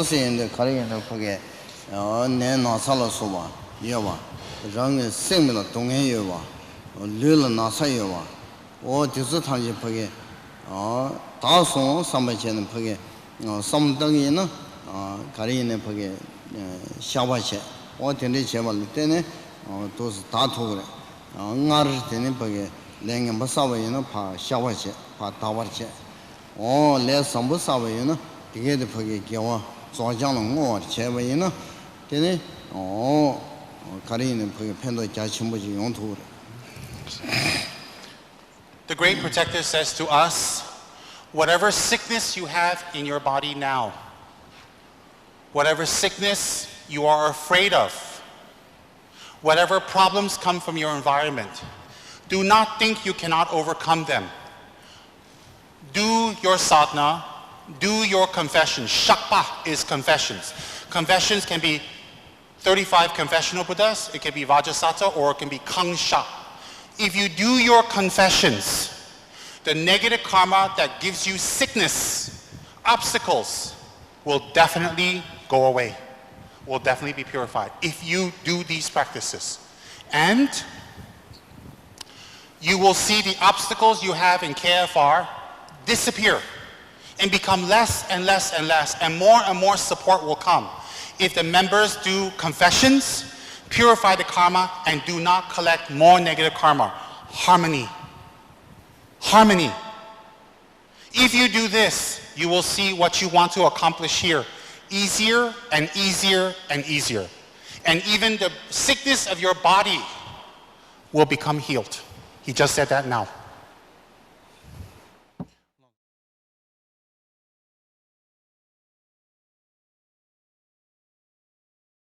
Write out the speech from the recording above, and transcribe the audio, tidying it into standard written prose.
도시인데 가리는 거게 내 나살로 소바 여와 랑 생命동해 여와 르르 나사 여와 디스 탄지 거게 다송 삼百钱은 거게 삼등이는 가리는 거게 샤바체 어떤데 제발 때네 도스 다 토그래 응아르 때는 거게 랭게 마사바이는 파 샤바체 파 다와체 레 삼부 사바이는 이게 거기 겨와 조장은 뭐 제바이는 때네 가리는 거기 팬도 자침부지 용토. The great protector says to us, whatever sickness you have in your body now, whatever sickness you are afraid of, whatever problems come from your environment, do not think you cannot overcome them. Do your sadhana, do your confession. Shakpa is confessions. Confessions can be 35 confessional Buddhas, it can be Vajrasattva, or it can be Kangsha. If you do your confessions, the negative karma that gives you sickness, obstacles, will definitely go away, will definitely be purified if you do these practices. And you will see the obstacles you have in KFR disappear and become less and less and less, and more support will come if the members do confessions, purify the karma, and do not collect more negative karma. Harmony. Harmony. If you do this, you will see what you want to accomplish here easier and easier and easier. And even the sickness of your body will become healed. He just said that now.